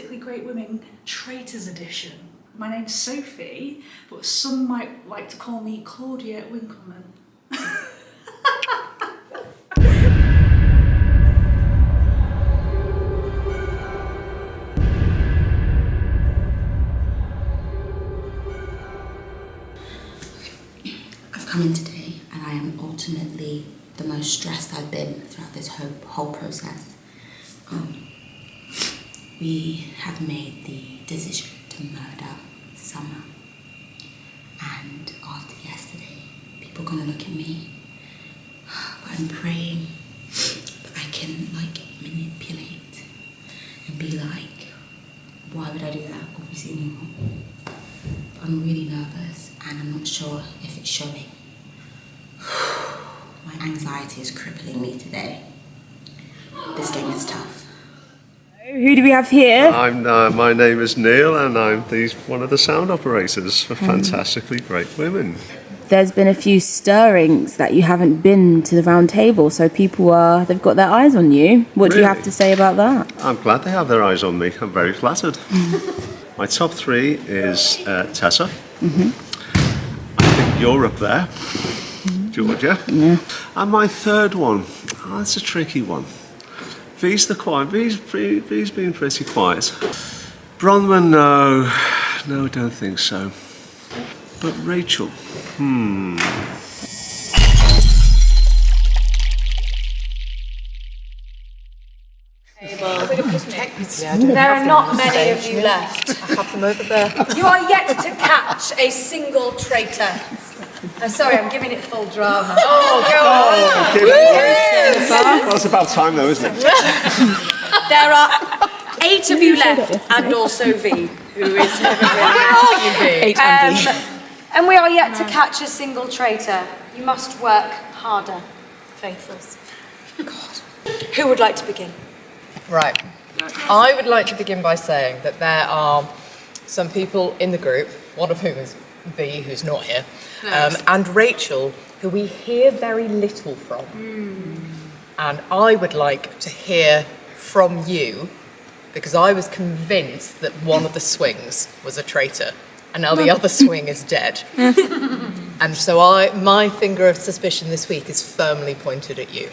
Fantastically Great Women Traitors edition. My name's Sophie, but some might like to call me Claudia Winkleman. I've come in today and I am ultimately the most stressed I've been throughout this whole process. We have made the decision to murder Summer. And after yesterday, people are gonna look at me. But I'm praying that I can manipulate and be like, why would I do that? Obviously not. But I'm really nervous and I'm not sure if it's showing. My anxiety is crippling me today. This game is tough. Who do we have here? My name is Neil and I'm one of the sound operators for Fantastically Great Women. There's been a few stirrings that you haven't been to the round table, so people they've got their eyes on you. What do you have to say about that? I'm glad they have their eyes on me. I'm very flattered. My top three is Tessa. I think you're up there, Georgia. Yeah. And my third one, that's a tricky one. V's been pretty quiet. Bronwyn, no, I don't think so. But Rachel, There are not many of you left. I have them over there. You are yet to catch a single traitor. I'm sorry, I'm giving it full drama. Oh, God! Well, it's about time though, isn't it? There are 8 of you left, and also V, who is never Where are you, V? 8 and V. And we are yet to catch a single traitor. You must work harder, faithfuls. God. Who would like to begin? Right. I would like to begin by saying that there are some people in the group, one of whom is V, who's not here, and Rachel, who we hear very little from. And I would like to hear from you, because I was convinced that one of the swings was a traitor, and now the other swing is dead. And so my finger of suspicion this week is firmly pointed at you.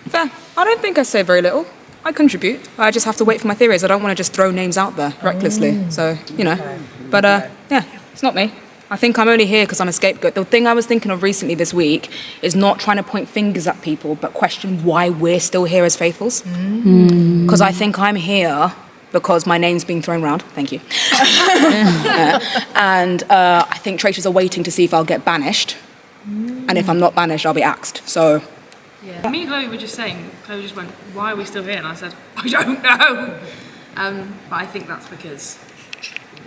Fair. I don't think I say very little. I contribute. I just have to wait for my theories. I don't want to just throw names out there recklessly. So, you know. Okay. But, yeah, it's not me. I think I'm only here because I'm a scapegoat. The thing I was thinking of recently this week is not trying to point fingers at people, but question why we're still here as faithfuls. Because I think I'm here because my name's being thrown around. Thank you. And I think traitors are waiting to see if I'll get banished. And if I'm not banished, I'll be axed. So... Yeah. Me and Chloe were just saying, Chloe just went, why are we still here? And I said, I don't know. But I think that's because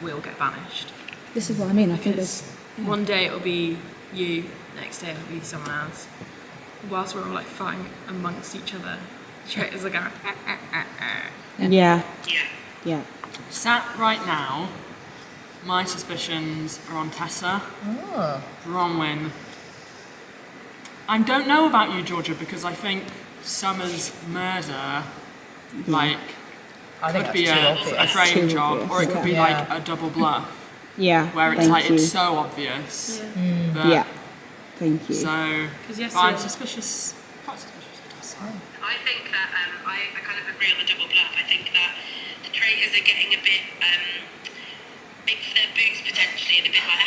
we'll get banished. This is what I mean. I think there's... Yeah. One day it'll be you, next day it'll be someone else. Whilst we're all like fighting amongst each other, traitors are going, Yeah. Sat right now, my suspicions are on Tessa, Bronwyn. I don't know about you, Georgia, because I think Summer's murder, could be a frame job, or it could be like a double bluff. Yeah. Where it's it's so obvious. Yeah. Thank you. So, I'm suspicious. Quite suspicious of Tessa. I think that I kind of agree on the double bluff. I think that the traitors are getting a bit big for their boots potentially, and a bit like,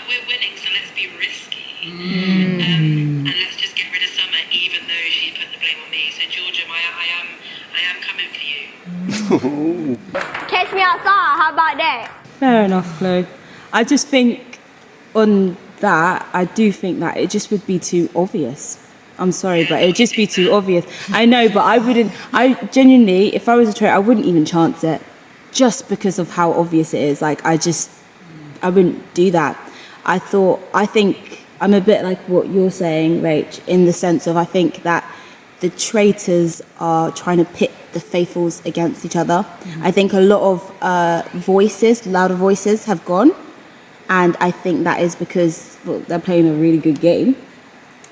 we're winning, so let's be risky. And let's just get rid of Summer, even though she put the blame on me. So Georgia, I am coming for you. Catch me outside, how about that? Fair enough, Chloe. I just think on that, I do think that it just would be too obvious. I'm sorry, but it would just be too obvious. I know, but I genuinely, if I was a traitor, I wouldn't even chance it. Just because of how obvious it is. Like, I wouldn't do that. I think I'm a bit like what you're saying, Rach, in the sense of I think that the traitors are trying to pit the faithfuls against each other. I think a lot of louder voices have gone, and I think that is because they're playing a really good game.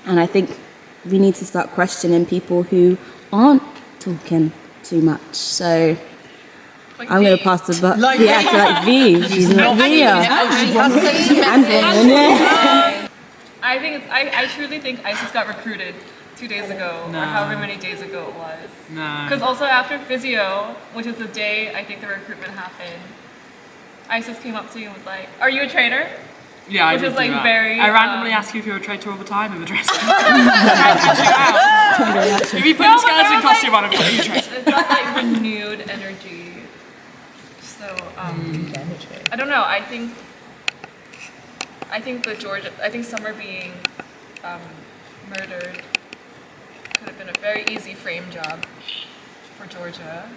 And I think we need to start questioning people who aren't talking too much. So I'm going to pass the buck. Yeah, to like V. She's not here. I think I truly think Isis got recruited 2 days ago, or however many days ago it was. No. Because also after physio, which is the day I think the recruitment happened, Isis came up to you and was like, "Are you a traitor?" Yeah, I which did is like do that. very. I randomly ask you if you're a traitor all the time in the dressing room. If you put a skeleton costume on, I'm like, you traitor. It's not like renewed energy. So I don't know. I think Summer being murdered could have been a very easy frame job for Georgia.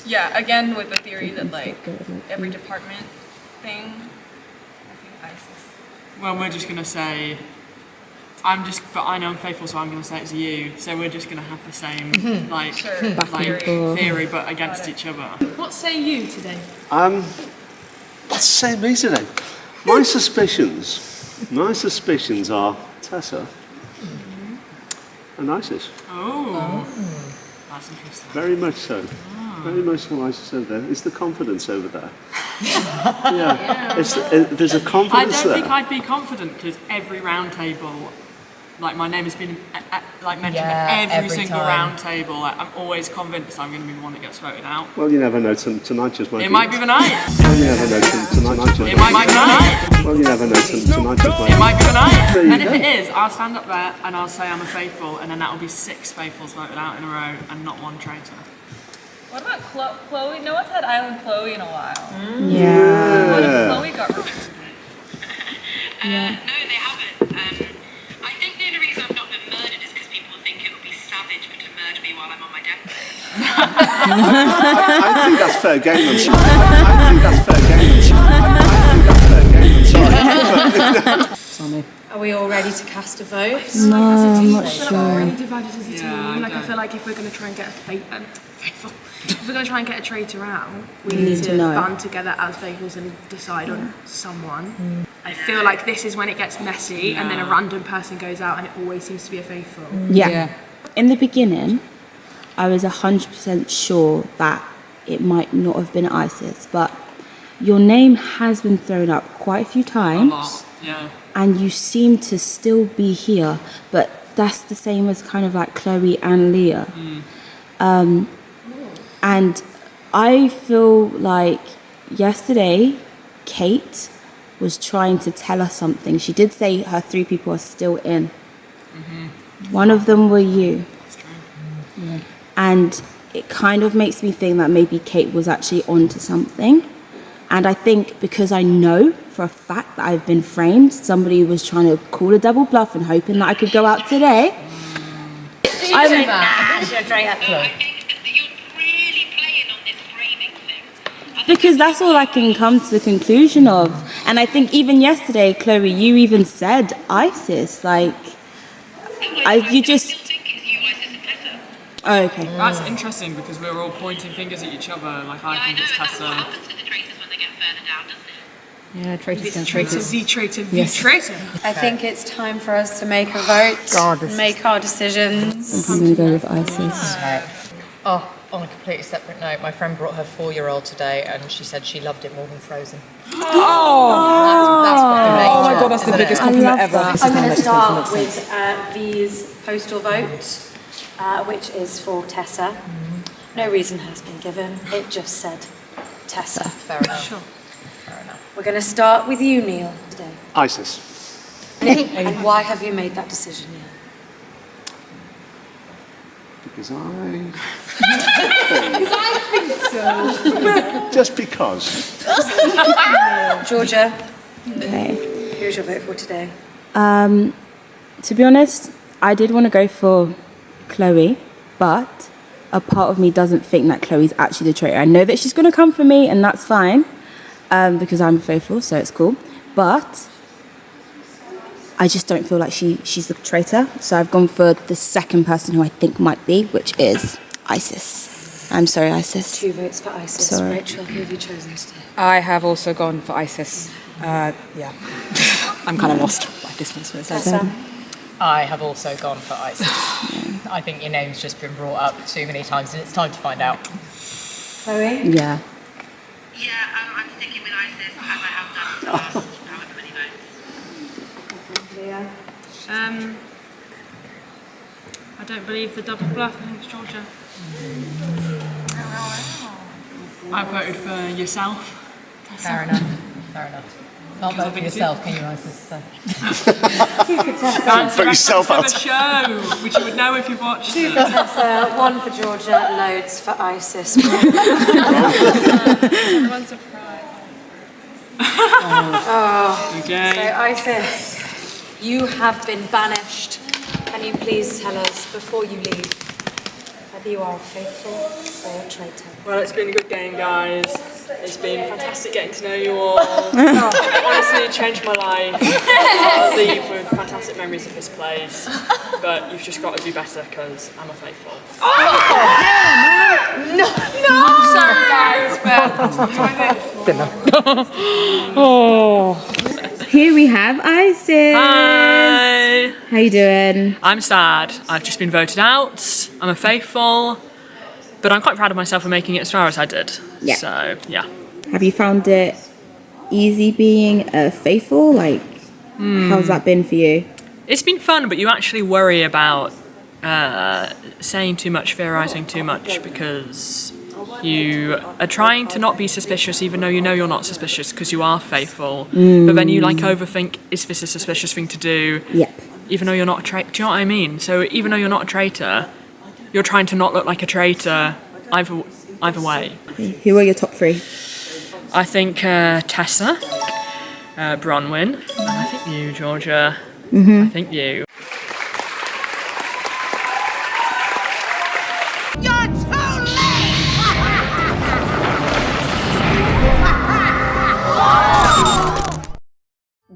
Yeah, again with the theory that like every department thing, I think Isis. Well, we're just gonna say, but I know I'm faithful, so I'm gonna say it's you. So we're just gonna have the same theory, but against each other. What say you today? Let's say me today. My suspicions are Tessa and Isis. Oh, that's interesting. Very much so. Very much so, Isis over there. It's the confidence over there. Yeah. There's a confidence I don't there. think I'd be confident because every round table, like my name has been mentioned at every single round table. Like, I'm always convinced I'm going to be the one that gets voted out. Well, you never know. Tonight just might be. It might be the night. Well, you never know. Tonight just It might be the night. Well, you never know. Tonight just might be. It might be the night. There you And if go. it is, I'll stand up there and I'll say I'm a faithful, and then that'll be 6 faithfuls voted out in a row and not 1 traitor. What about Chloe? No one's had Island Chloe in a while. Yeah. What if Chloe got recruited? No, they haven't. I think the only reason I've not been murdered is because people think it would be savage to murder me while I'm on my deathbed. I think that's fair game. I'm sorry. I think that's fair game. I'm sorry. Are we all ready to cast a vote? No, I'm not We're sure. already divided as a team. Yeah, Like I feel like if we're going to try and get if we're going to try and get a traitor out, we need to know. band together as faithfuls and decide on someone. I feel like this is when it gets messy, and then a random person goes out, and it always seems to be a faithful. Yeah. In the beginning, I was 100% sure that it might not have been Isis, but your name has been thrown up quite a few times. A lot. Yeah. And you seem to still be here, but that's the same as kind of like Chloe and Leah. And I feel like yesterday Kate was trying to tell us something. She did say her 3 people are still in. One of them were you. That's true. Yeah. And it kind of makes me think that maybe Kate was actually onto something. And I think because I know for a fact that I've been framed, somebody was trying to call a double bluff and hoping that I could go out today. I think that you're really playing on this framing thing. Because that's all I can come to the conclusion of. And I think even yesterday, Chloe, you even said Isis. Like, you just... Oh, okay. That's interesting because we were all pointing fingers at each other. Like, I think it's Tessa. What happens to the traitors when they get further down, doesn't it? Yeah, traitors and Traitor, traitors. V traitor, V traitor. I think it's time for us to make a vote, make our decisions. I'm going to go with Isis. Oh, on a completely separate note, my friend brought her 4-year-old today and she said she loved it more than Frozen. That's what Oh my god, that's the biggest compliment ever. I'm going to start with V's postal vote, which is for Tessa. No reason has been given, it just said Tessa. Fair enough. Sure. Fair enough. We're going to start with you, Neil, today. Isis. And why have you made that decision, Neil? Because Just because. Georgia, Okay. who's your vote for today? To be honest, I did want to go for Chloe, but a part of me doesn't think that Chloe's actually the traitor. I know that she's going to come for me, and that's fine, because I'm faithful, so it's cool. But I just don't feel like she's the traitor, so I've gone for the second person who I think might be, which is Isis. I'm sorry, Isis. 2 votes for Isis. Sorry. Rachel, who have you chosen today? I have also gone for Isis. Yeah. I'm kind of lost by distance. Tessa? I have also gone for Isis. I think your name's just been brought up too many times and it's time to find out. Chloe? Yeah. Yeah, I'm sticking with ISIS as I have done for the last however many votes. Leah? I don't believe the double bluff. I think it's Georgia. I voted for yourself. Fair enough. Can't vote for yourself, can you, Isis? Put yourself out. The show, which you would know if you watched it. 2 for Tessa, 1 for Georgia, loads for Isis. One surprise. Okay. So Isis, you have been banished. Can you please tell us, before you leave, whether you are faithful or a traitor? Well, it's been a good game, guys. It's been fantastic getting to know you all. Honestly, it changed my life. I'll leave with fantastic memories of this place. But you've just got to do better because I'm a faithful. No! Sorry guys, but Here we have Isis. Hi. How you doing? I'm sad. I've just been voted out. I'm a faithful. But I'm quite proud of myself for making it as far as I did. Yeah. So, yeah. Have you found it easy being a faithful? Like, how's that been for you? It's been fun, but you actually worry about saying too much, theorising too much, because you are trying to not be suspicious even though you know you're not suspicious because you are faithful. But then you overthink, is this a suspicious thing to do? Yep. Even though you're not a traitor. Do you know what I mean? So even though you're not a traitor, you're trying to not look like a traitor either way. Who are your top 3? I think Tessa, Bronwyn, and I think you, Georgia. I think you. You're too late!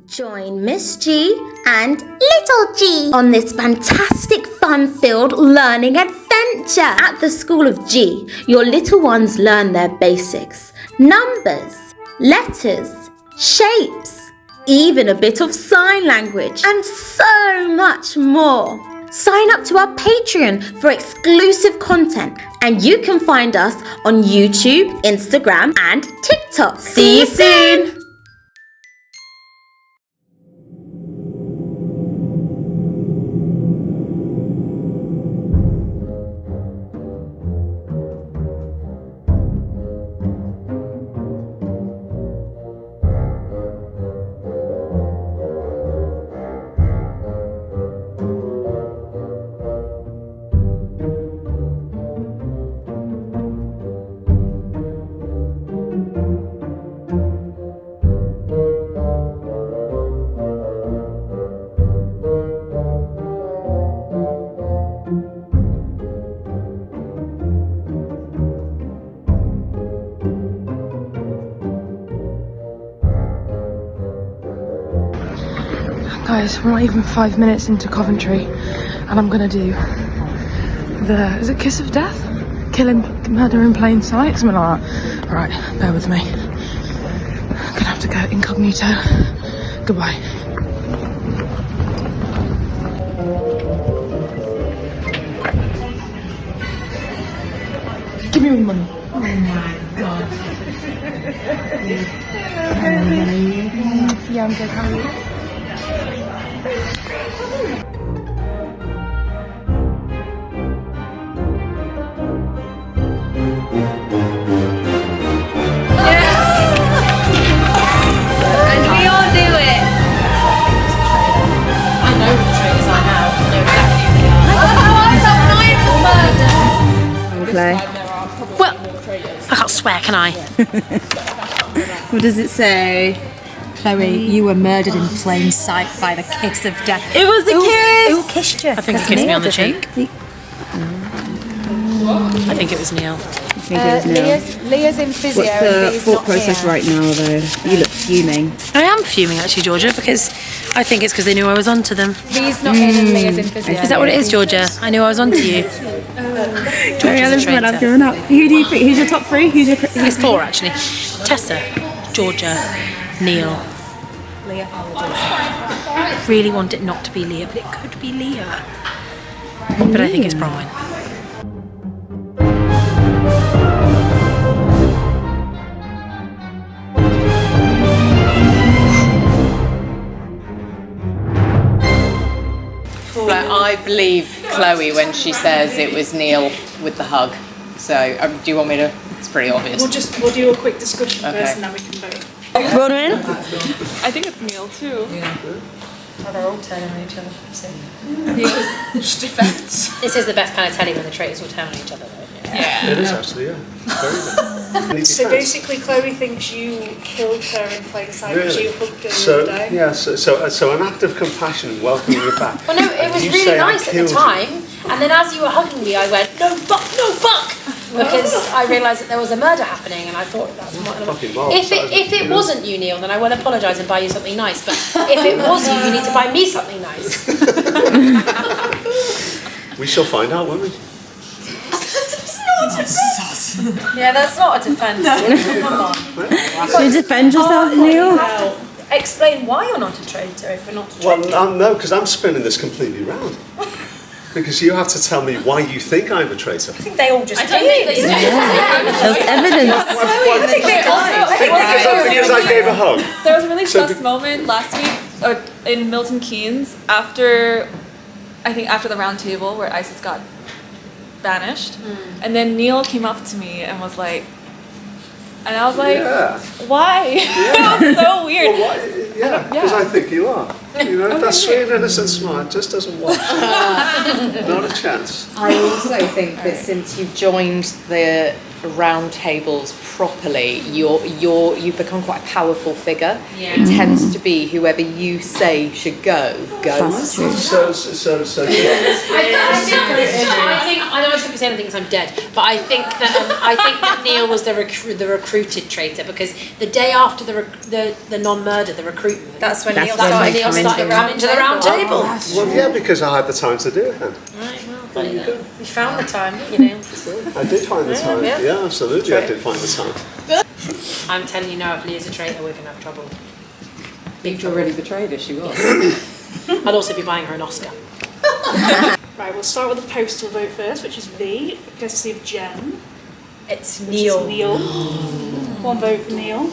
Join Miss G and Little G on this fantastic, fun-filled learning adventure. At the School of G, your little ones learn their basics. Numbers, letters, shapes, even a bit of sign language, and so much more. Sign up to our Patreon for exclusive content, and you can find us on YouTube, Instagram, and TikTok. See you soon! Guys, we're not even 5 minutes into Coventry, and I'm gonna do is it Kiss of Death? Murder in plain sight? Something like that. Alright, bear with me. I'm gonna have to go incognito. Goodbye. Give me all the money. Oh my god. Yeah, I'm good. How are you? and we all do it. I know the traitors I have. I know exactly who they are. Oh, Clay. Well, I can't swear, can I? What does it say? Chloe, you were murdered in plain sight by the kiss of death. It was a kiss! Who kissed you? I think he kissed me on the cheek. I think it was Neil. Leah's in physio. What's the thought process right now, though? You look fuming. I am fuming, actually, Georgia, because I think it's because they knew I was onto them. Lee's not in and Leah's in physio. Is that what it is, Georgia? I knew I was onto you. Georgia's I've given up. Who do you think? Who's your top 3? It's 4, actually. Tessa, Georgia, Neil. Leah. Really want it not to be Leah, but it could be Leah. But I think it's Bronwyn. Like, I believe Chloe when she says it was Neil with the hug. So, do you want me to? It's pretty obvious. We'll do a quick discussion Okay. first, and then we can vote. Bronwyn? I think it's Neil too. Yeah. Oh, they're all turning on each other. Just defense. This is the best kind of telly when the traitors will turn on each other, though. Yeah. It is actually, yeah. Very good. So basically, Chloe thinks you killed her in plain sight because you hugged her the other day. Yeah, so an act of compassion, welcoming you back. Well, no, it was really nice at the time, and then as you were hugging me, I went, no fuck, because I realised that there was a murder happening, and I thought that's what. If it wasn't you, Neil, then I will apologise and buy you something nice. But if it was you need to buy me something nice. We shall find out, won't we? Yeah, that's not a defence. Come on. You defend yourself, Neil? No. Explain why you're not a traitor if you're not a traitor. Well, no, because I'm spinning this completely round. Because you have to tell me why you think I'm a traitor. I think they all just There's evidence. I think they also. Because I gave a hug. There was a really sus moment last week in Milton Keynes after the round table where Isis got banished, and then Neil came up to me and was like, and I was like, why? It was so weird. Well, why? Yeah, because I think you are. You know, that sweet, innocent smile just doesn't wash. Not a chance. I also think that since you've joined the round tables properly, you've become quite a powerful figure. Yeah. It tends to be whoever you say should go goes. So. I know I shouldn't be saying anything because I'm dead, but I think that Neil was the recruited traitor, because the day after the non-murder, the recruitment. That's when Neil started coming to the round table. Well, yeah, because I had the time to do it then. Right, well, you found the time, you know. I did find the time. Yeah, absolutely, I did find the time. I'm telling you now, if Leah's a traitor, we're going to have trouble. You've already betrayed her, she was. I'd also be buying her an Oscar. Right, we'll start with the postal vote first, which is V, courtesy of Jen. It's Which Neil. is Neil. One vote for Neil.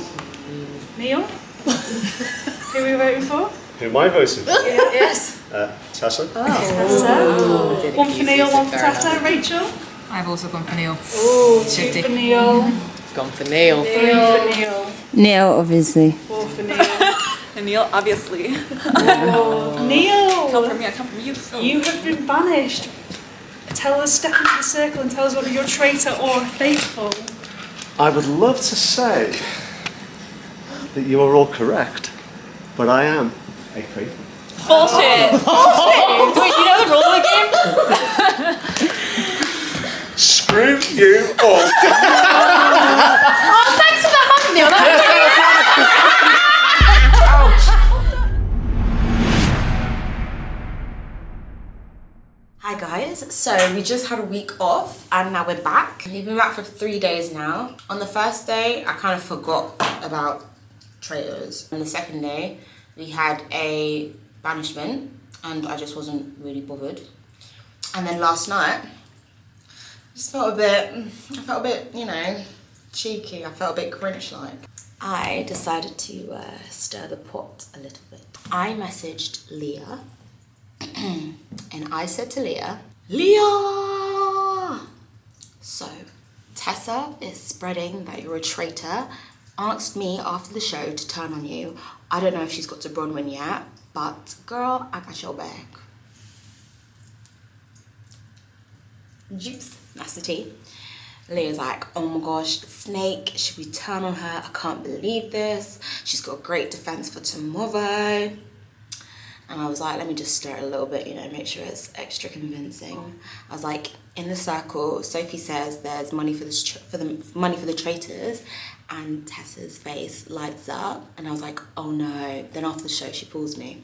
Neil? Who are we voting for? Who am I voting for? Yes. Tessa. Tessa. One for Neil, one for Tessa. Rachel? I've also gone for Neil. Oh, two for Neil. Gone for Neil. Three for Neil. Neil, obviously. Four for Neil. And Neil, obviously. Oh, Neil! Come from me, I come from you. You have been banished. Tell us, step into the circle and tell us whether you're a traitor or a faithful. I would love to say that you are all correct, but I am a faithful. Bullshit! Bullshit! Wait, you know the rule of the game? Screw you all! Oh, thanks for the hug, Neil. Hi guys, so we just had a week off and now we're back. We've been back for 3 days now. On the first day, I kind of forgot about Traitors. On the second day, we had a banishment and I just wasn't really bothered. And then last night, I just felt a bit, you know, cheeky. I felt a bit cringe-like. I decided to stir the pot a little bit. I messaged Leah and I said to Leah, So, Tessa is spreading that you're a traitor, asked me after the show to turn on you. I don't know if she's got to Bronwyn yet, but girl, I got your back. Juice, that's the tea. Leah's like, oh my gosh, Snake, should we turn on her? I can't believe this. She's got a great defense for tomorrow. And I was like, let me just stir it a little bit, you know, make sure it's extra convincing. I was like, in the circle, Sophie says there's money for the traitors, and Tessa's face lights up, and I was like, oh no. Then after the show, she pulls me.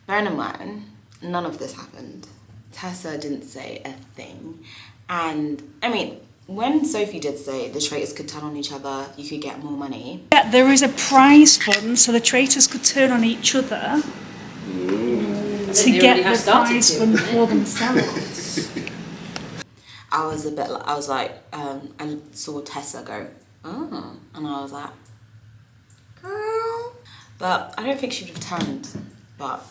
Bearing in mind, none of this happened. Tessa didn't say a thing. And I mean, when Sophie did say the traitors could turn on each other, you could get more money. Yeah, there is a prize fund so the traitors could turn on each other. to get the prize fund for themselves. I was like, I saw Tessa go, oh, and I was like, girl. But I don't think she'd have turned, but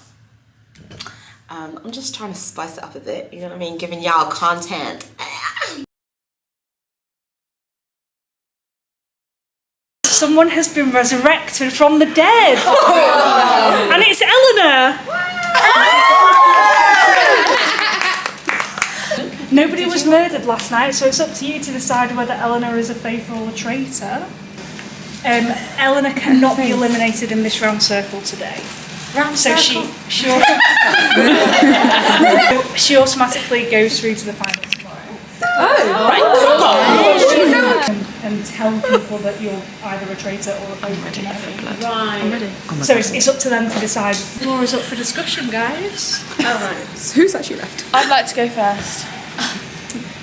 I'm just trying to spice it up a bit, you know what I mean? Giving y'all content. Someone has been resurrected from the dead. And it's Eleanor. Nobody was murdered last night, so it's up to you to decide whether Eleanor is a faithful or a traitor. Eleanor cannot be eliminated in this round circle today. So she automatically goes through to the final tomorrow. And tell people that you're either a traitor or a faithful. I'm ready. So it's up to them to decide. The floor is up for discussion, guys. Alright. So who's actually left? I'd like to go first.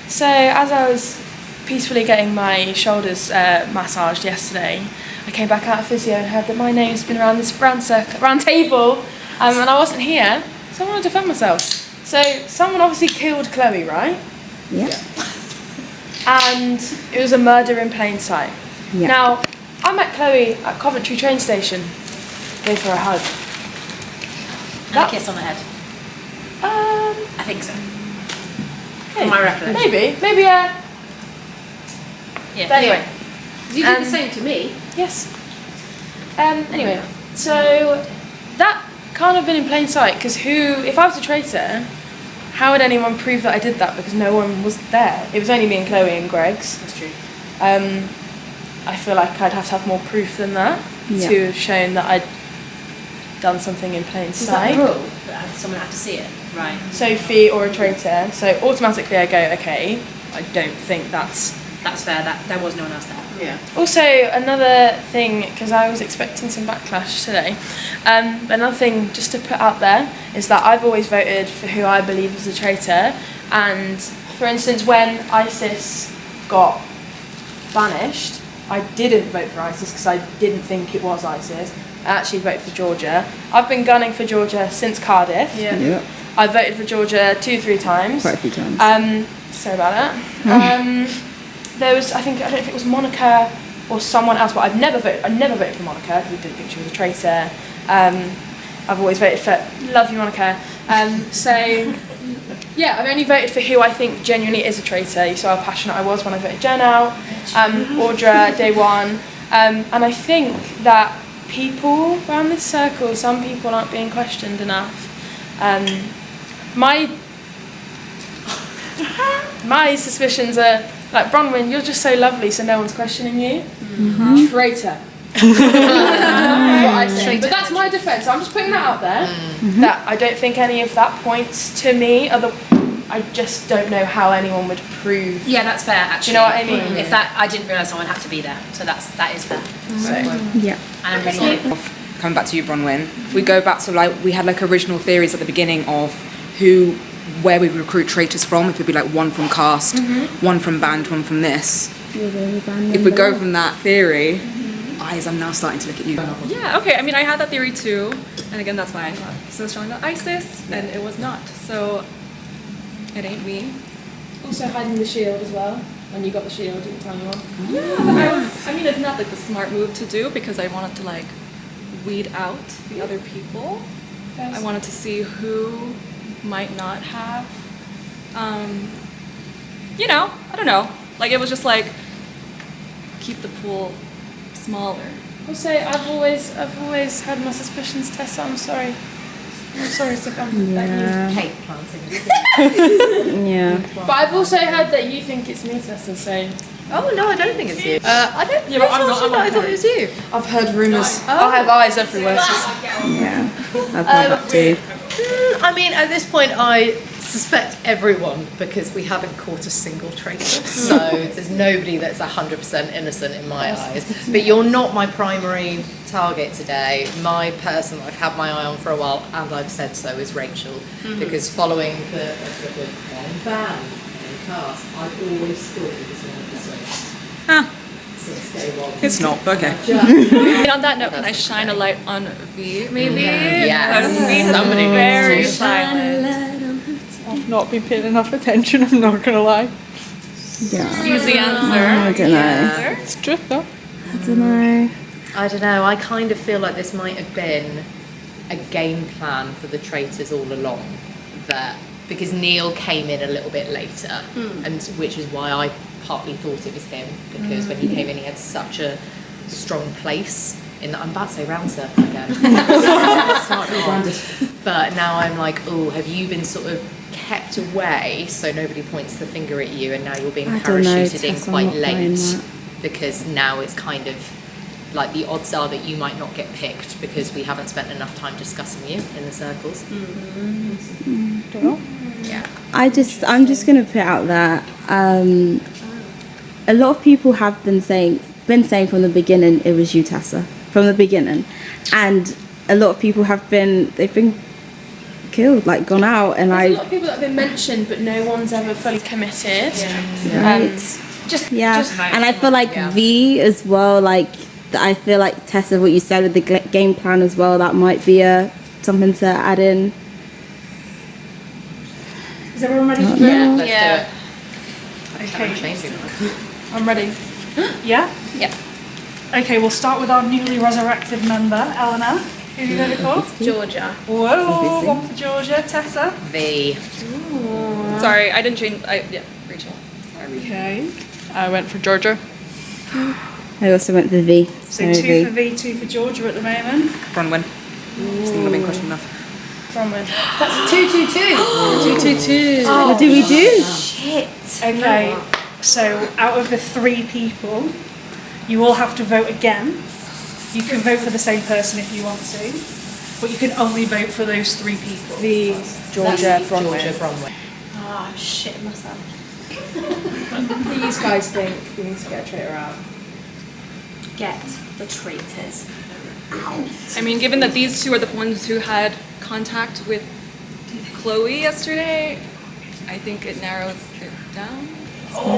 So as I was peacefully getting my shoulders massaged yesterday, I came back out of physio and heard that my name's been around this round table, and I wasn't here, so I wanted to defend myself. So someone obviously killed Chloe, right? Yeah. And it was a murder in plain sight. Yeah. Now, I met Chloe at Coventry train station. Gave her a hug. And a kiss on the head. I think so. Hey, From my recollection. Maybe. Yeah. But anyway. You did the same to me. Yes. Anyway, so that can't have been in plain sight, because if I was a traitor, how would anyone prove that I did that? Because no one was there. It was only me and Chloe and Greg's. That's true. I feel like I'd have to have more proof than that to have shown that I'd done something in plain sight. Is that the rule? That someone had to see it? Right. Sophie or a traitor. So automatically I go, okay, I don't think that's fair. That there was no one else there. Yeah. Also, another thing, because I was expecting some backlash today, another thing just to put out there is that I've always voted for who I believe is a traitor. And for instance, when ISIS got banished, I didn't vote for ISIS because I didn't think it was ISIS. I actually voted for Georgia. I've been gunning for Georgia since Cardiff. Yeah. I voted for Georgia 2-3 times. Quite a few times. Sorry about that. There was, I don't think it was Monica or someone else, but I never voted for Monica because I didn't think she was a traitor. I've always voted for, love you Monica. So yeah, I've only voted for who I think genuinely is a traitor. You saw how passionate I was when I voted Jen out, Audra, day one. And I think that people around this circle, some people aren't being questioned enough. My suspicions are, like, Bronwyn, you're just so lovely, so no one's questioning you. Mm-hmm. Traitor. That's what I say. But that's my defence. I'm just putting that out there. Mm-hmm. That I don't think any of that points to me. I just don't know how anyone would prove. Yeah, that's fair. Actually, do you know what I mean? If that, I didn't realise someone had to be there, so that is fair. So, yeah. And I'm ready. Coming back to you, Bronwyn. If we go back to we had original theories at the beginning of where we recruit traitors from. If it'd be one from cast, one from band, one from this. If we go from that theory, eyes, I'm now starting to look at you. Yeah, okay. I mean, I had that theory too, and again, that's why I thought so strong about ISIS, and it was not. So it ain't me. Also hiding the shield as well. When you got the shield, didn't tell anyone. Yeah, I mean, it's not the smart move to do because I wanted to weed out the other people. Yes. I wanted to see who might not have. I don't know. It was just keep the pool smaller. Also, I've always had my suspicions, Tessa. I'm sorry to come that you hate planting. Yeah. But I've also heard that you think it's me, Tessa. So. Oh no, I don't think it's you. I don't. Yeah, but I'm not. I thought it was you. I've heard rumours. I have eyes everywhere. Yeah. I've heard that too. I mean, at this point, I suspect everyone because we haven't caught a single traitor. So there's nobody that's 100% innocent in my eyes. But you're not my primary target today. My person I've had my eye on for a while, and I've said so, is Rachel. Because following the band and cast, I've always thought it was one of the swings. Since It's not, but okay. And on that note, can I shine a light on V, maybe? Yes. V's Somebody needs very to. silent. I've not been paying enough attention, I'm not gonna lie. Yeah. Use the answer. I don't know. It's true though. I don't know. I don't know. I kind of feel like this might have been a game plan for the traitors all along. That because Neil came in a little bit later, and which is why I partly thought it was him, because when he came in, he had such a strong place in that. I'm about to say round circle again. But now I'm like, oh, have you been sort of kept away so nobody points the finger at you, and now you're being parachuted in quite late because now it's kind of like the odds are that you might not get picked because we haven't spent enough time discussing you in the circles. Yeah. I'm just gonna put out that a lot of people have been saying from the beginning it was you, Tessa, from the beginning, and a lot of people they've been killed, like gone out, and There's a lot of people that have been mentioned, but no one's ever fully committed. And I feel like V as well, like I feel like Tessa, what you said with the game plan as well, that might be something to add in. Is everyone ready to vote? Yeah, let's do it. Okay. I'm ready. Yeah? Yeah. Okay, we'll start with our newly resurrected member, Eleanor. Who do you vote for? Georgia. Whoa, one for Georgia. Tessa? V. Sorry, I didn't change. Rachel. Sorry. Okay. I went for Georgia. I also went for V. So 2 for V, 2 for Georgia at the moment. Bronwyn. Just think I've been questioned enough. Bronwyn. That's 2-2-2. 2-2-2. What do we do? Shit. Okay, so out of the 3 people, you all have to vote again. You can vote for the same person if you want to, but you can only vote for those 3 people. Georgia, Bronwyn. Oh, I'm shitting myself. What do you guys think we need to get a traitor out? Get the traitors out. I mean, given that these two are the ones who had contact with Chloe yesterday, I think it narrows it down.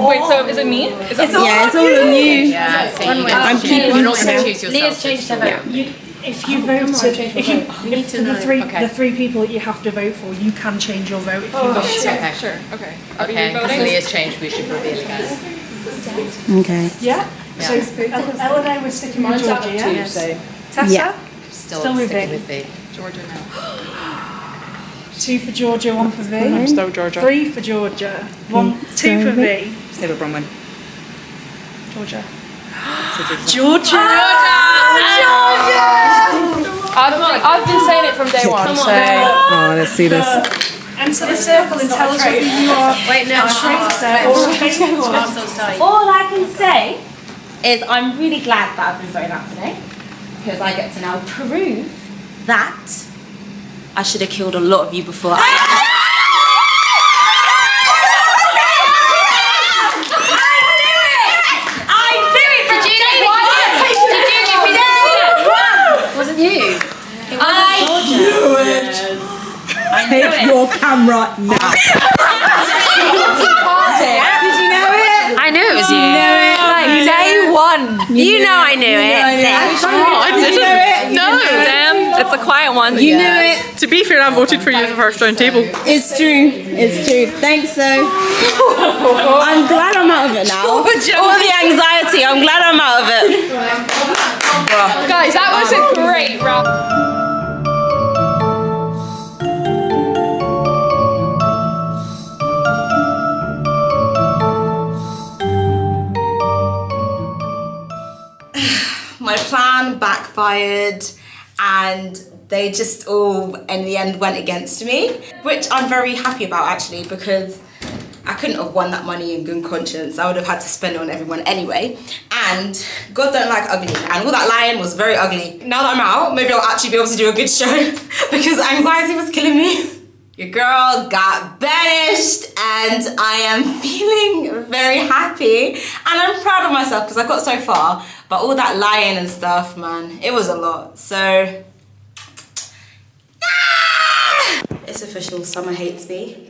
Wait, so is it me? Is it It's all on you. Yeah, so I'm keeping you're not going to choose yourself. Leah's changed her vote. If you vote, the 3 people that you have to vote for, you can change your vote if you want to. Okay. Sure, okay. Are we Okay, because voting? Leah's changed, we should reveal again. Okay. Yeah? So Eleanor was sticking with Mine's out Georgia, of yeah? 2, so. Tessa? Yeah. Still with sticking V. with V. Georgia now. 2 for Georgia, 1 for V. I'm still Georgia. 3 for Georgia, 2 for V. Stay with Bronwyn. Georgia. I've been saying it from day one, so. Oh, let's see this. Enter the circle and tell us whether you are Wait, no. a traitor or a faithful. All I can say is I'm really glad that I've been voted out today, because I get to now prove that I should have killed a lot of you before Wasn't you? Take your camera now. Did you know it? I knew it was you. Like day one. You know I knew it. I didn't. No. Damn, it's a quiet one. You knew it. To be fair, I voted for you the first round table. It's true. It's true. Thanks, Soph. I'm glad I'm out of it now. All the anxiety, I'm glad I'm out of it. Guys, that was a great round. My plan backfired and they just all in the end went against me, which I'm very happy about actually, because I couldn't have won that money in good conscience. I would have had to spend it on everyone anyway. And God don't like ugly, and all that lying was very ugly. Now that I'm out, maybe I'll actually be able to do a good show because anxiety was killing me. Your girl got banished and I am feeling very happy and I'm proud of myself because I got so far, but all that lying and stuff, man, it was a lot. So, it's official, Summer hates me.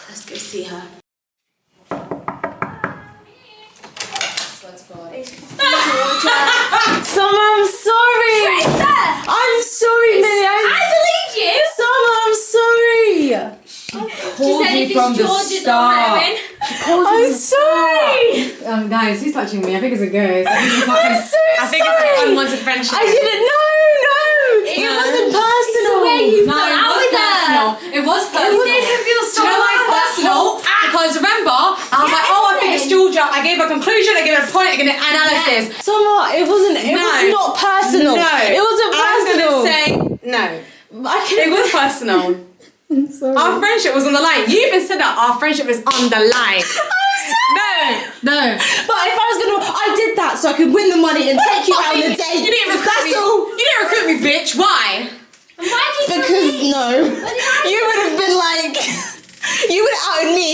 Let's go see her. Summer, I'm sorry. I'm sorry, Millie. I believe you. Summer, I'm sorry. She said if it's George, it's not Merwin. I'm sorry. Guys, who's touching me? I think it's a ghost. I'm so I think it's like an unwanted friendship. I didn't know. It wasn't personal. You fell out with her. It was personal. It made her feel so Do you know why it's personal? Because remember, I was like, oh, I think it's Georgia. I gave a conclusion, I gave a point, I gave an analysis. Somewhat. It wasn't. It was not personal. No. It wasn't personal. I'm gonna say no. It was personal. I'm sorry. Our friendship was on the line. You even said that our friendship is on the line. No. But if I was gonna, I did that so I could win the money and take you out on a date. You didn't recruit me. You didn't recruit me, bitch. Why? Because you would have been like, you would have outed me.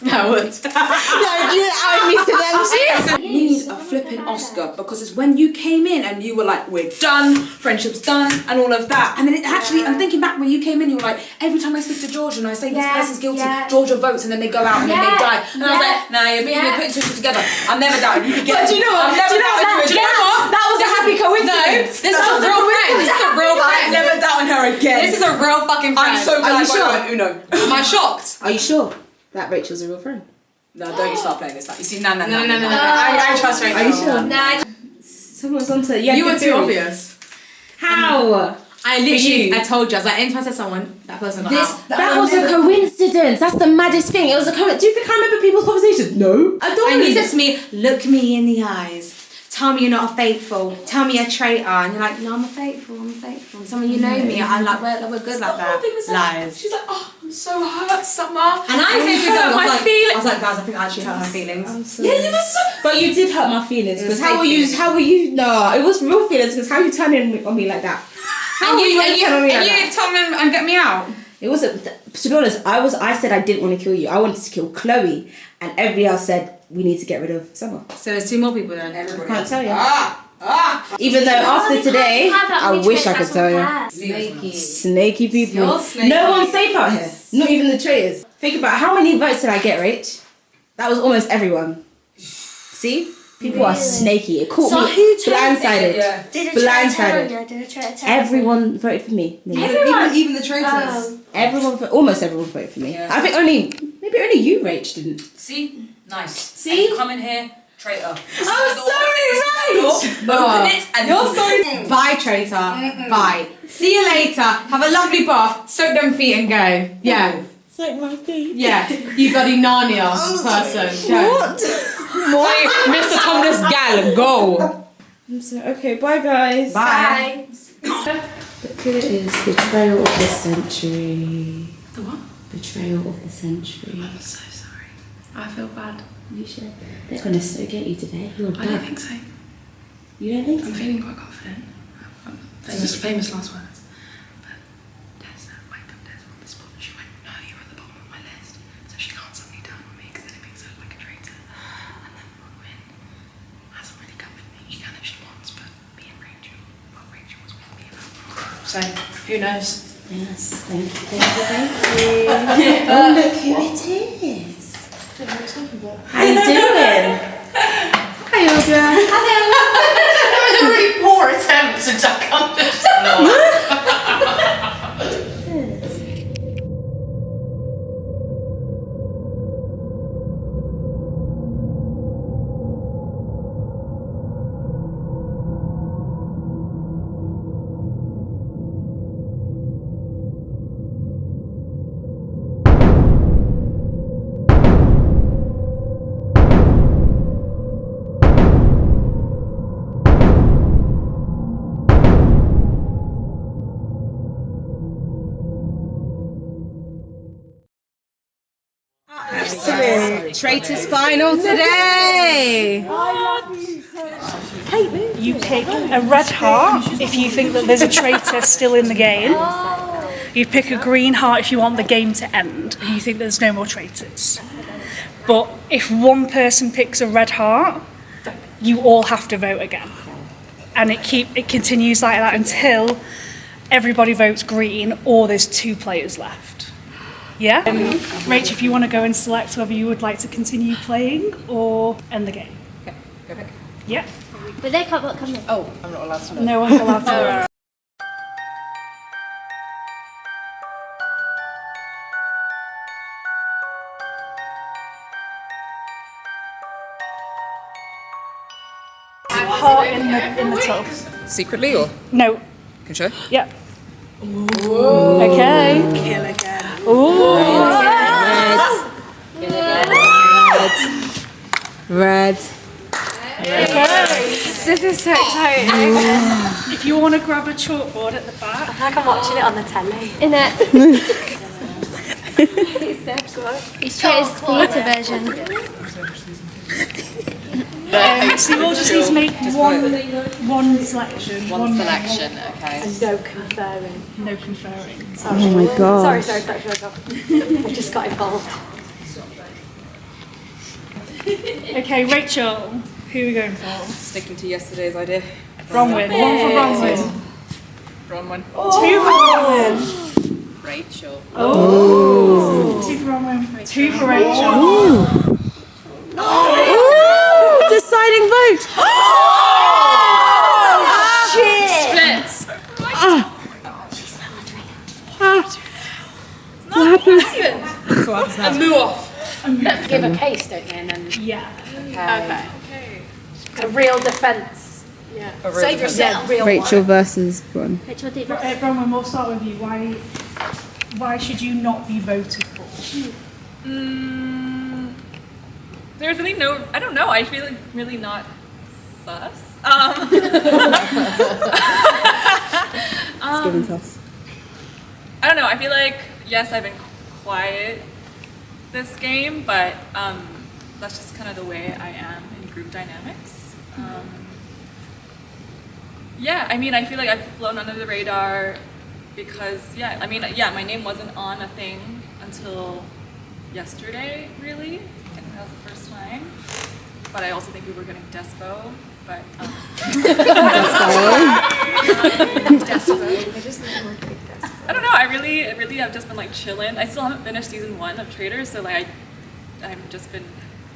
No, I would. No, you would have outed me to them too. You need a flipping Oscar because it's when you came in and you were like, we're done, friendship's done, and all of that. And then it actually, I'm thinking back when you came in, you were like, every time I speak to Georgia and I say this person's guilty, Georgia votes and then they go out and then they die. And I was like, nah, you're putting two together. I'm never doubting you. But do you know what? I'm never doubting you. That was a happy coincidence. No, this is a real friend. This is a real friend. I'm never doubting her again. This is a real fucking friend. I'm so glad Are you sure? I went Uno. Am I shocked? Are you sure that Rachel's a real friend? No, don't you start playing this. Like, you see, no. No. I trust Rachel. Are you sure? Nah. Someone's onto it. You were too obvious. How? I literally, I told you, I was like, anytime I said someone, that person got out. That was a coincidence. That's the maddest thing. It was a coincidence. Do you think I remember people's conversations? No. I don't. And you said to me, look me in the eyes. Tell me you're not a faithful. Tell me you're a traitor. And you're like, no, I'm a faithful. Some of you know me. I'm like, we're good like that. Lies. She's like, oh, I'm so hurt, Summer. And I said to her, feelings. I was like, guys, I think I actually hurt her feelings. Yeah, you were so. But you did hurt my feelings because how were you? No, it was real feelings because how you turning on me like that? And you told me and get me out. It wasn't. To be honest, I said I didn't want to kill you. I wanted to kill Chloe, and everybody else said we need to get rid of Summer. So there's two more people then. I can't tell you. Even though after today, I wish I could tell you. Snaky people. No one's safe out here. Not even the traitors. Think about how many votes did I get, Rach? That was almost everyone. See? People are snaky. It caught me blindsided. Blindsided. Everyone voted for me. Even the traitors. Almost everyone voted for me. Yeah. I think maybe only you, Rach, didn't. See? Nice. See? Come in here, traitor. I'm sorry, Rach! Open it and you're sorry. Bye, traitor. Bye. See you later. Have a lovely bath. Soak them feet and go. Yeah. Soak my feet? Yeah. You bloody Narnia person. What? Mr. Thomas Gal, go. I'm sorry. Okay, bye guys. Bye. Look who it is. Betrayal of the century. The what? Betrayal of the century. I'm so sorry. I feel bad. You should. They're gonna so get you today. You're bad. I don't think so. You don't think so? I'm feeling quite confident. Famous last words. But Des, wake up Des on the spot. She went, no, you're at the bottom of my list. So she can't suddenly turn on me because then it makes her look like a traitor. And then Robin hasn't really come with me. She can if she wants, but me and Rachel, Rachel was with me about. So, who knows? Yes, thank you. Oh, look who it is. How you doing? Hi, Audra. That was a really poor attempt to duck under. Traitors final today. You pick a red heart if you think that there's a traitor still in the game. You pick a green heart if you want the game to end and you think there's no more traitors. But if one person picks a red heart, you all have to vote again. And it continues like that until everybody votes green or there's 2 players left. Yeah? Rach, if you want to go and select whether you would like to continue playing or end the game. Okay, go pick. Yep. But they can't come in. Oh, I'm not allowed to know. No one's allowed to know. Heart in the tub. Secretly or? No. Can show? Yep. Okay. Kill again. Red. Okay. This is so exciting. If you want to grab a chalkboard at the back. I feel like I'm watching it on the telly. In it. It's Traitors theatre version. So you'll just need to make one selection. One selection, okay. And no conferring. No conferring. Oh my god. Sorry, I just got involved. Okay, Rachel, who are we going for? Sticking to yesterday's idea. Bronwyn. One for Bronwyn. Bronwyn. Two for Bronwyn. Rachel. Oh. Two for Bronwyn. Two for Rachel. Deciding vote. Shit. Splits. What happened? And move off. Give a case, don't you? And then Yeah. okay. A real defence. Yeah. Save yourself. Real Rachel versus Bron. Rachel did. Bronwyn, we'll start with you. Why should you not be voted for? There's really no, I don't know, I feel like really not sus. It's given sus. I don't know, I feel like, yes, I've been quiet this game, but that's just kind of the way I am in group dynamics. Yeah, I mean, I feel like I've flown under the radar because, yeah, I mean, yeah, my name wasn't on a thing until yesterday, really. I think that was the first time. But I also think we were getting Despo, but... I don't know, I really have just been like chilling. I still haven't finished season 1 of Traitors, so like I've just been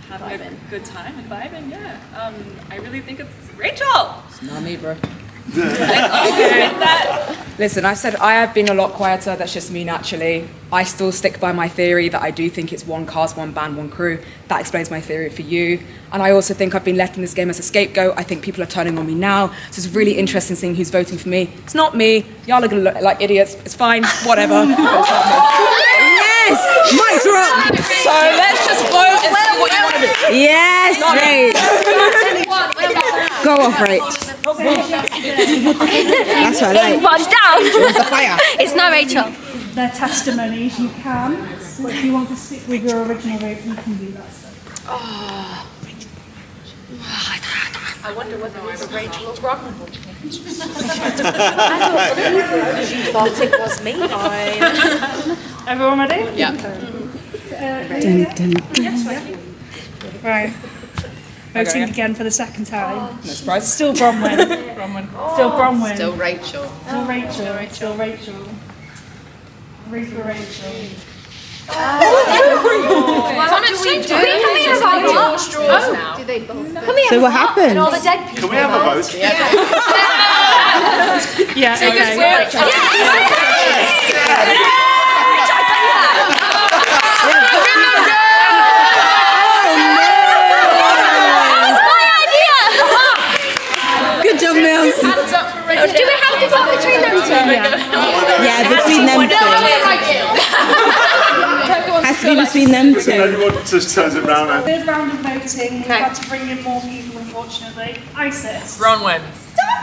having a good time and vibing, yeah. I really think it's Rachel! It's not me, bro. Okay. Listen, I said I have been a lot quieter. That's just me naturally. I still stick by my theory that I do think it's one cast, one band, one crew. That explains my theory for you. And I also think I've been left in this game as a scapegoat. I think people are turning on me now. So it's really interesting seeing who's voting for me. It's not me. Y'all are gonna look like idiots. It's fine. Whatever. Yes! Mic drop! So let's just vote and see what you want to do. Yes, Rach. Go off, Rach. That's what I like. One down. Where's the fire? It's not Rachel. Their testimonies, you can. But if you want to stick with your original vote, you can do that. I wonder whether it was Rachel or Bronwyn. Because you thought it was me. Everyone ready? Yeah. Right. Voting again for the second time. No surprise. Still Bronwyn. Still Bronwyn. Still Rachel. Still Rachel. Still Rachel. Three for Rachel. What do we do? Straws now. Do they both? So what happened? All the dead people. Can we have a vote? Yeah, okay. Good job, Mills. Do we have to vote between them two? Yeah, between them two. Has to be between them two. Everyone just turns it round now. Third round of voting. We've had to bring in more people, unfortunately. Isis. Bronwyn.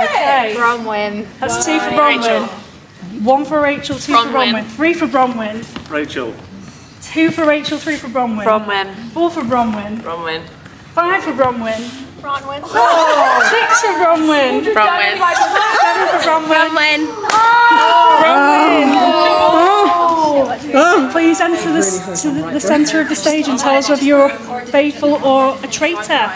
Okay. Bronwyn. That's two for Bronwyn. One for Rachel, two for Bronwyn. Three for Bronwyn. Rachel. Two for Rachel, three for Bronwyn. Four for Bronwyn. Five for Bronwyn. Bronwyn. 6 for Bronwyn. 7 for Bronwyn. Please enter the centre of the stage and tell us whether you're faithful or a traitor.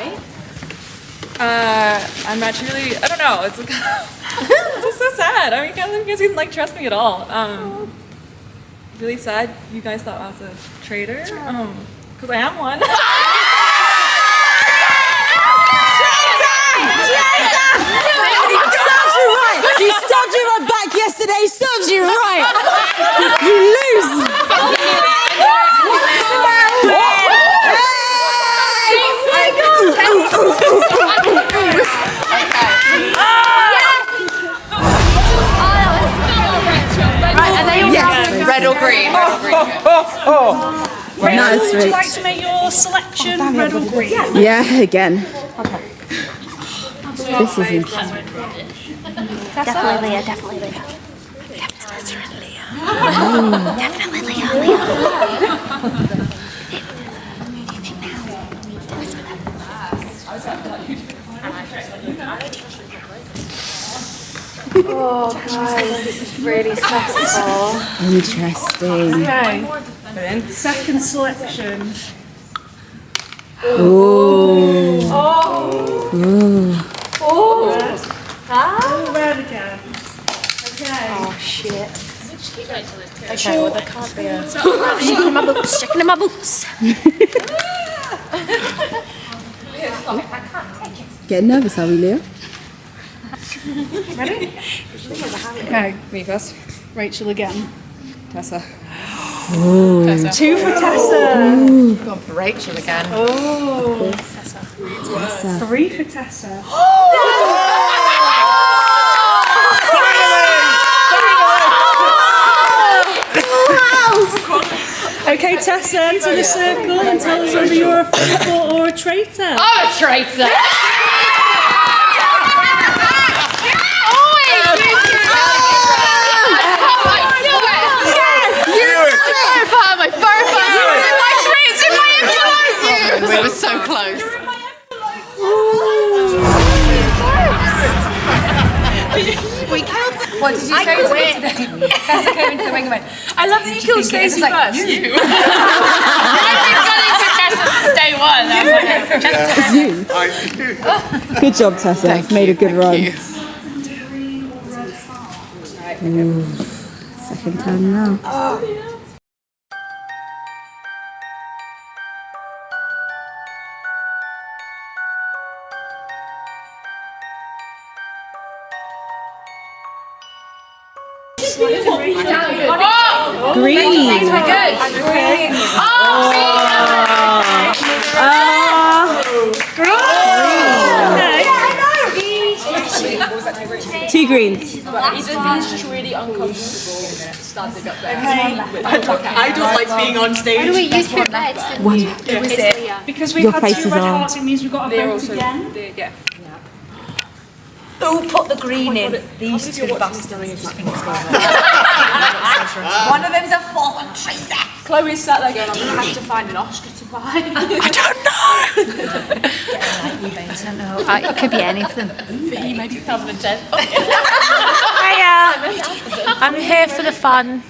I'm actually, I don't know, it's like, it's just so sad. I mean, you guys didn't like trust me at all. Really sad you guys thought I was a traitor, because I am one. yesterday serves you right. You lose. Yes, red or green. Rachel, would you like to make your selection red or green? Yeah, again. This is intense. Definitely Leah, definitely Leah. Definitely Leah. Oh, guys, it's really stressful. Interesting. Okay. Second selection. Ooh. Red again. Okay. Oh shit. Okay, well, there can't be a. Checking in my boots. Checking in my boots. Getting nervous, are we, Leah? Ready? Okay. Me first. Rachel again. Tessa. Ooh. Two for Tessa. Gone for Rachel again. Oh. Tessa. Three for Tessa. Okay, Tessa, enter the circle and tell us whether you're a faithful or a traitor. I'm a traitor. We were so close. We killed. What did you say to me today? Tessa came into the ring and went, I love that you killed Stacey first. You. I've been gunning for Tessa since day one. It's you. Good job, Tessa. Made a good run. Ooh. Second time now. Green. Two greens. He's just really uncomfortable standing up there. I don't like being on stage. How do we use two beds? One. It was Leah. Because we've Your had faces two red are- hearts, it means we've got to vote again. Yeah. Who put the green in? These two bastards. One of them's a fallen traitor. Chloe's sat there going, I'm going to have to find an Oscar to buy. I don't know. It could be any of them. Maybe 2010. Hiya. I'm here for the fun.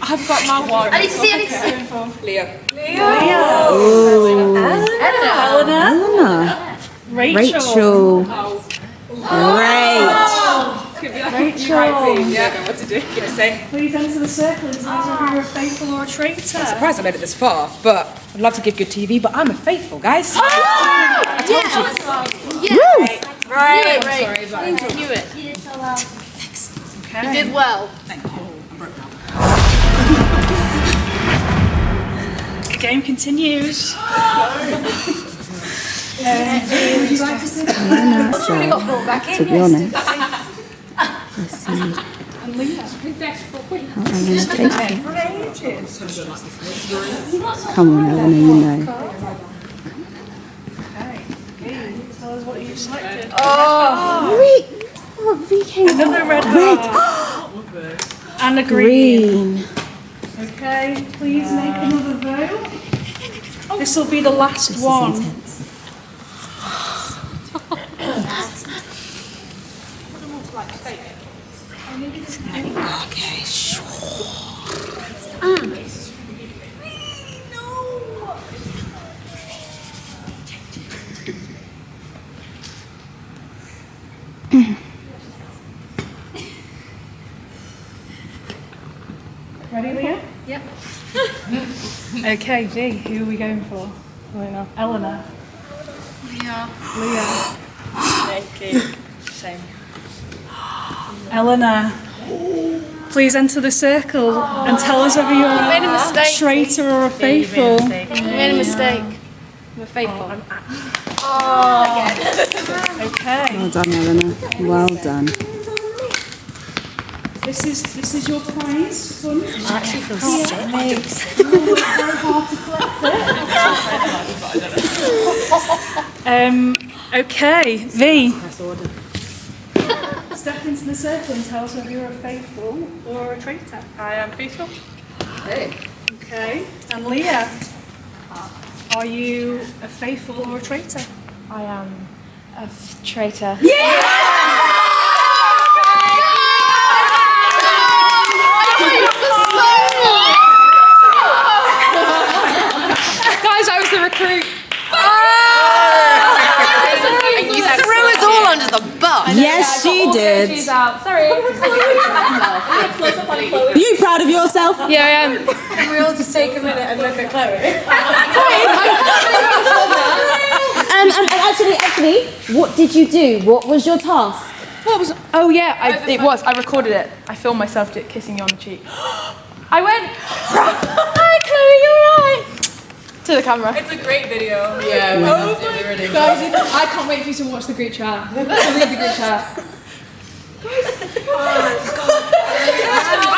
I've got my one. I need to see. Leah. Eleanor. Rachel. Rachel. Yeah, what to do? Gonna say. Please enter the circle and tell us whether you're a faithful or a traitor. I'm surprised I made it this far, but I'd love to give good TV, but I'm a faithful, guys. I told you. Yes. Right. I knew it. You did so well. Okay. You did well. The game continues. Would you like to sit Yeah, so, to be honest, let's see how Eleanor takes it. Come on, Eleanor, you know. Tell us what you've selected. V came Another red heart. And a green. Okay, please make another vote. This will be the last one. Okay, sure. Ready, Leah? Yep. Okay, V, who are we going for? Eleanor. Leah. Leah. Same. Eleanor, please enter the circle and tell us whether you're made a mistake. a traitor or a faithful. You made a mistake. I'm a faithful. Okay. Well done, Eleanor. Well done. This is your prize, son. I actually feel sick. Very hard to collect it. Okay, V. Step into the circle and tell us whether you're a faithful or a traitor. I am faithful. Okay. And Leah, are you a faithful or a traitor? I am a traitor. Guys, I was the recruit. You threw us all under the bus. Yes, she did. She's out. Sorry. You proud of yourself? Yeah, I am. Can we all just take a minute and look at Chloe? Actually, what did you do? What was your task? What was? Oh yeah, I recorded it. I filmed myself kissing you on the cheek. I went. Hi, Chloe, you're right. To the camera. It's a great video. Yeah. Oh my guys, I can't wait for you to watch the group chat. To read the group chat. I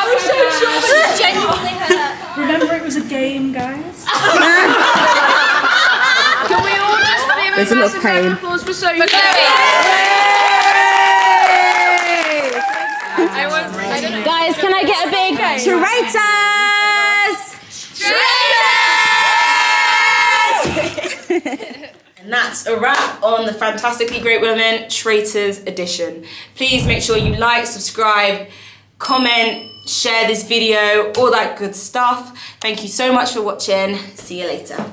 was so sure this genuinely hurt. Remember, it was a game, guys. Can we all just give There's a lot of pain. applause for Sophie? Guys, can I get a big traitors? And that's a wrap on the Fantastically Great Women Traitors edition. Please make sure you like, subscribe, comment, share this video, all that good stuff. Thank you so much for watching. See you later.